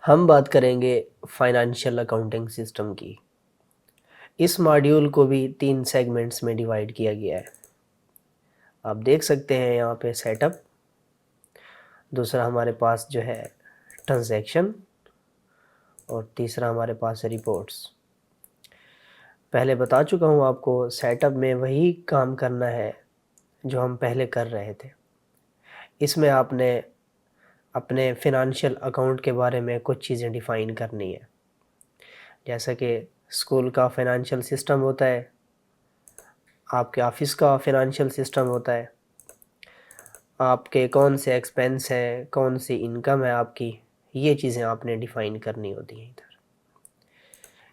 हम बात करेंगे फाइनेंशियल अकाउंटिंग सिस्टम की। इस मॉड्यूल को भी 3 सेगमेंट्स में डिवाइड किया गया है। आप देख सकते हैं यहाँ पे सेटअप, दूसरा हमारे पास जो है ट्रांजैक्शन और तीसरा हमारे पास है रिपोर्ट्स। पहले बता चुका हूँ आपको, सेटअप में वही काम करना है जो हम पहले कर रहे थे। इसमें आपने अपने फिनंशियल अकाउंट के बारे में कुछ चीज़ें डिफ़ाइन करनी है, जैसा कि स्कूल का फाइनेंशियल सिस्टम होता है, आपके ऑफिस का फाइनेंशियल सिस्टम होता है, आपके कौन से एक्सपेंस हैं, कौन सी इनकम है आपकी, ये चीज़ें आपने डिफ़ाइन करनी होती हैं इधर।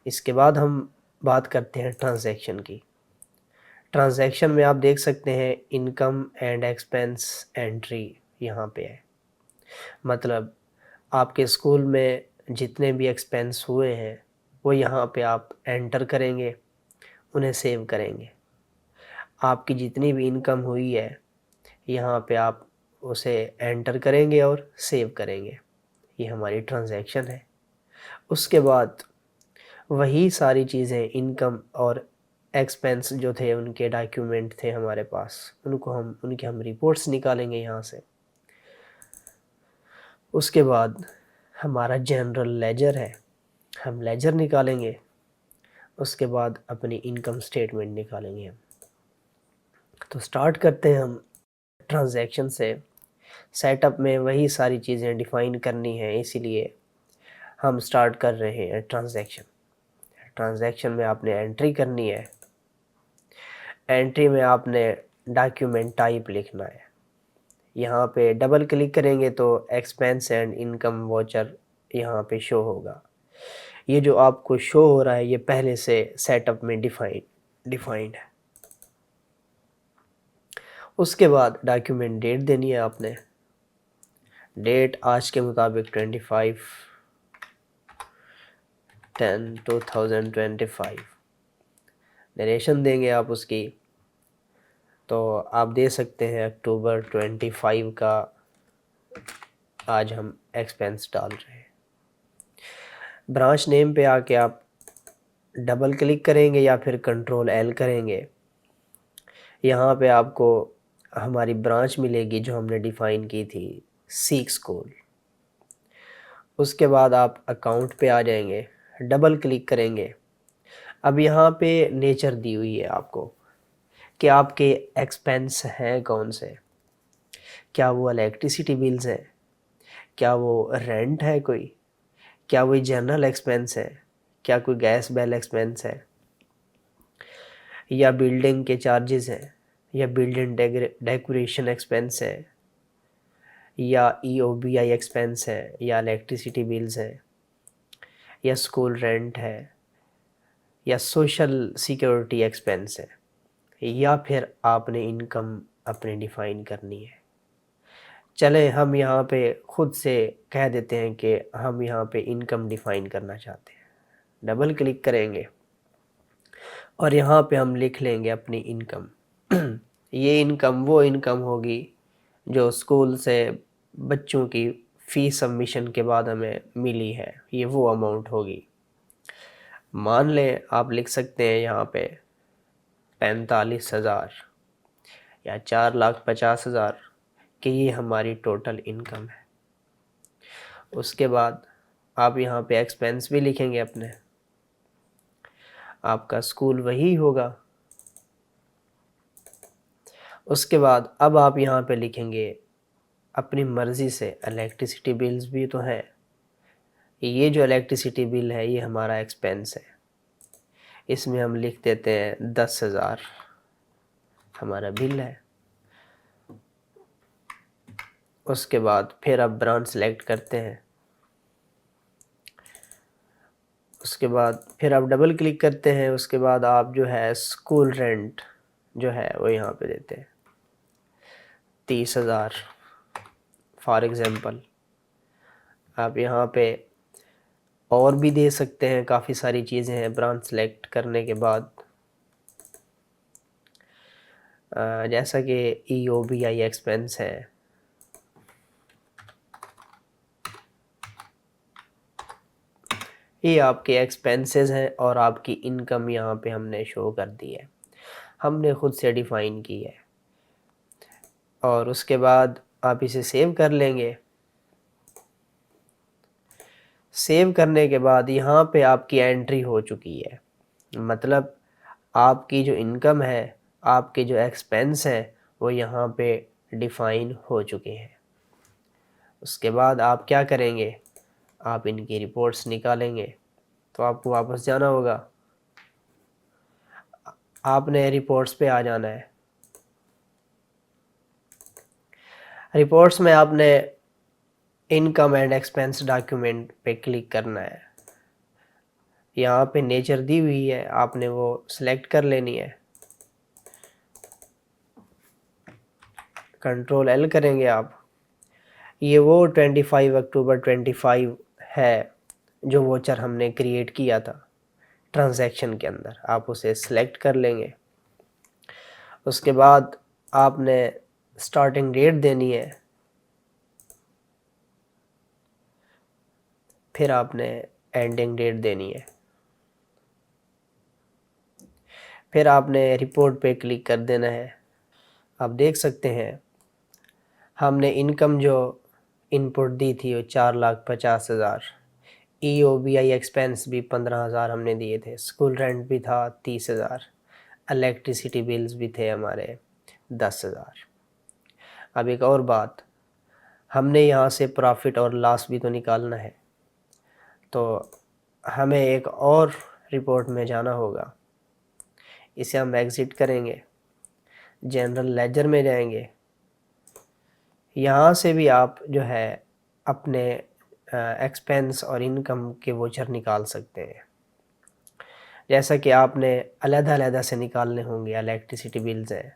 इसके बाद हम बात करते हैं ट्रांजैक्शन की। ट्रांजैक्शन में आप देख सकते हैं इनकम एंड एक्सपेंस एंट्री यहाँ पे है। मतलब आपके स्कूल में जितने भी एक्सपेंस हुए हैं वो यहाँ पे आप एंटर करेंगे, उन्हें सेव करेंगे। आपकी जितनी भी इनकम हुई है यहाँ पे आप उसे एंटर करेंगे और सेव करेंगे। ये हमारी ट्रांजैक्शन है। उसके बाद वही सारी चीज़ें, इनकम और एक्सपेंस जो थे, उनके डॉक्यूमेंट थे हमारे पास, उनकी हम रिपोर्ट्स निकालेंगे यहाँ से। उसके बाद हमारा जनरल लेजर है, हम लेजर निकालेंगे। उसके बाद अपनी इनकम स्टेटमेंट निकालेंगे हम। तो स्टार्ट करते हैं हम ट्रांजैक्शन से। सेटअप में वही सारी चीज़ें डिफ़ाइन करनी है, इसीलिए हम स्टार्ट कर रहे हैं ट्रांजैक्शन। ट्रांजैक्शन में आपने एंट्री करनी है। एंट्री में आपने डॉक्यूमेंट टाइप लिखना है। यहाँ पे डबल क्लिक करेंगे तो एक्सपेंस एंड इनकम वाउचर यहाँ पे शो होगा। ये जो आपको शो हो रहा है ये पहले से सेटअप में डिफाइंड है। उसके बाद डॉक्यूमेंट डेट देनी है आपने। डेट आज के मुताबिक 25/10/2025 नरेशन देंगे आप उसकी। तो आप दे सकते हैं अक्टूबर 25 का आज हम एक्सपेंस डाल रहे हैं। ब्रांच नेम पे आके आप डबल क्लिक करेंगे या फिर कंट्रोल एल करेंगे। यहाँ पे आपको हमारी ब्रांच मिलेगी जो हमने डिफ़ाइन की थी, सीख स्कूल। उसके बाद आप अकाउंट पे आ जाएंगे, डबल क्लिक करेंगे। अब यहाँ पे नेचर दी हुई है आपको कि आपके एक्सपेंस हैं कौन से। क्या वो इलेक्ट्रिसिटी बिल्स हैं, क्या वो रेंट है कोई, क्या वो जनरल एक्सपेंस है, क्या कोई गैस बिल एक्सपेंस है, या बिल्डिंग के चार्जेस हैं, या बिल्डिंग डेकोरेशन एक्सपेंस है, या EOBI एक्सपेंस है, या इलेक्ट्रिसिटी बिल्स है, या स्कूल रेंट है, या सोशल सिक्योरिटी एक्सपेंस है, या फिर आपने इनकम अपने डिफ़ाइन करनी है। चले हम यहाँ पे खुद से कह देते हैं कि हम यहाँ पे इनकम डिफ़ाइन करना चाहते हैं। डबल क्लिक करेंगे और यहाँ पे हम लिख लेंगे अपनी इनकम। ये इनकम वो इनकम होगी जो स्कूल से बच्चों की फ़ीस सबमिशन के बाद हमें मिली है, ये वो अमाउंट होगी। मान लें आप लिख सकते हैं यहाँ पे 45,000 या 4,50,000 कि ये हमारी टोटल इनकम है। उसके बाद आप यहाँ पे एक्सपेंस भी लिखेंगे अपने। आपका स्कूल वही होगा। उसके बाद अब आप यहाँ पे लिखेंगे अपनी मर्ज़ी से, इलेक्ट्रिसिटी बिल्स भी तो हैं। ये जो इलेक्ट्रिसिटी बिल है ये हमारा एक्सपेंस है, इसमें हम लिख देते हैं 10,000 हमारा बिल है। उसके बाद फिर आप ब्रांच सेलेक्ट करते हैं। उसके बाद फिर आप डबल क्लिक करते हैं। उसके बाद आप जो है स्कूल रेंट जो है वो यहाँ पे देते हैं 30,000 फॉर एग्ज़ाम्पल। आप यहाँ पे और भी दे सकते हैं, काफ़ी सारी चीज़ें हैं ब्रांच सेलेक्ट करने के बाद। जैसा कि EOBI एक्सपेंस है, ये आपके एक्सपेंसेस हैं और आपकी इनकम यहाँ पे हमने शो कर दी है, हमने खुद से डिफ़ाइन की है। और उसके बाद आप इसे सेव कर लेंगे। सेव करने के बाद यहाँ पे आपकी एंट्री हो चुकी है, मतलब आपकी जो इनकम है, आपके जो एक्सपेंस हैं, वो यहाँ पे डिफ़ाइन हो चुके हैं। उसके बाद आप क्या करेंगे, आप इनकी रिपोर्ट्स निकालेंगे। तो आपको वापस जाना होगा, आपने रिपोर्ट्स पे आ जाना है। रिपोर्ट्स में आपने इनकम एंड एक्सपेंस डॉक्यूमेंट पे क्लिक करना है। यहाँ पे नेचर दी हुई है, आपने वो सिलेक्ट कर लेनी है। कंट्रोल एल करेंगे आप। ये वो 25 अक्टूबर 25 है जो वोचर हमने क्रिएट किया था ट्रांजैक्शन के अंदर, आप उसे सिलेक्ट कर लेंगे। उसके बाद आपने स्टार्टिंग डेट देनी है, फिर आपने एंडिंग डेट देनी है, फिर आपने रिपोर्ट पे क्लिक कर देना है। आप देख सकते हैं हमने इनकम जो इनपुट दी थी वो 4,50,000, EOBI एक्सपेंस भी 15,000 हमने दिए थे, स्कूल रेंट भी था 30,000, इलेक्ट्रिसिटी बिल्स भी थे हमारे 10,000। अब एक और बात, हमने यहाँ से प्रॉफिट और लॉस भी तो निकालना है, तो हमें एक और रिपोर्ट में जाना होगा। इसे हम एग्ज़िट करेंगे, जनरल लेजर में जाएंगे। यहाँ से भी आप जो है अपने एक्सपेंस और इनकम के वोचर निकाल सकते हैं। जैसा कि आपने अलग-अलग से निकालने होंगे, इलेक्ट्रिसिटी बिल्स हैं,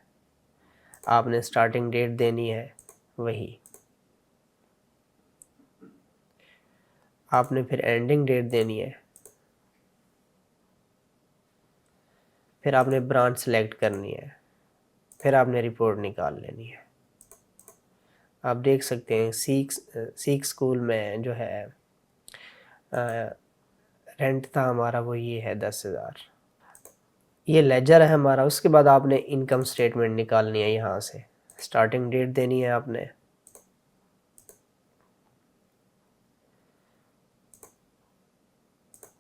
आपने स्टार्टिंग डेट देनी है वही, आपने फिर एंडिंग डेट देनी है, फिर आपने ब्रांच सेलेक्ट करनी है, फिर आपने रिपोर्ट निकाल लेनी है। आप देख सकते हैं सीख स्कूल में जो है रेंट था हमारा वो ये है 10,000। ये लेजर है हमारा। उसके बाद आपने इनकम स्टेटमेंट निकालनी है, यहाँ से स्टार्टिंग डेट देनी है आपने,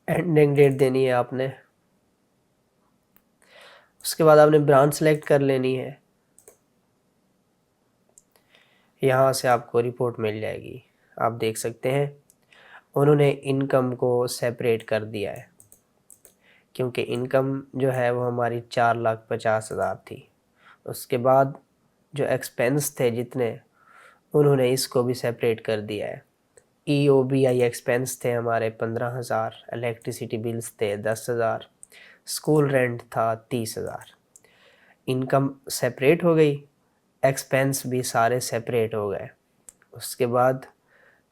एंडिंग डेट देनी है आपने। उसके बाद आपने ब्रांच सेलेक्ट कर लेनी है, यहाँ से आपको रिपोर्ट मिल जाएगी। आप देख सकते हैं उन्होंने इनकम को सेपरेट कर दिया है, क्योंकि इनकम जो है वो हमारी 4,50,000 थी। उसके बाद जो एक्सपेंस थे जितने, उन्होंने इसको भी सेपरेट कर दिया है। EOBI एक्सपेंस थे हमारे 15,000, इलेक्ट्रिसिटी बिल्स थे 10,000, स्कूल रेंट था 30,000। इनकम सेपरेट हो गई, एक्सपेंस भी सारे सेपरेट हो गए। उसके बाद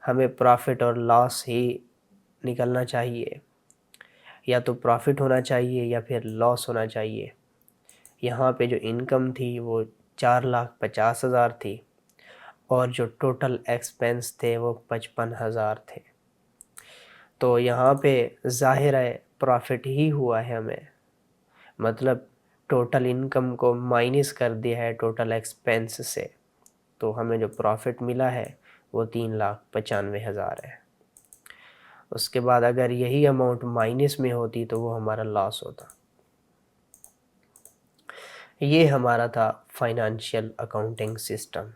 हमें प्रॉफिट और लॉस ही निकलना चाहिए, या तो प्रॉफिट होना चाहिए या फिर लॉस होना चाहिए। यहाँ पे जो इनकम थी वो 4,50,000 थी और जो टोटल एक्सपेंस थे वो 55,000 थे। तो यहाँ पे ज़ाहिर है प्रॉफिट ही हुआ है हमें, मतलब टोटल इनकम को माइनस कर दिया है टोटल एक्सपेंस से, तो हमें जो प्रॉफिट मिला है वो 3,95,000 है। उसके बाद अगर यही अमाउंट माइनस में होती तो वो हमारा लॉस होता। ये हमारा था फाइनेंशियल अकाउंटिंग सिस्टम।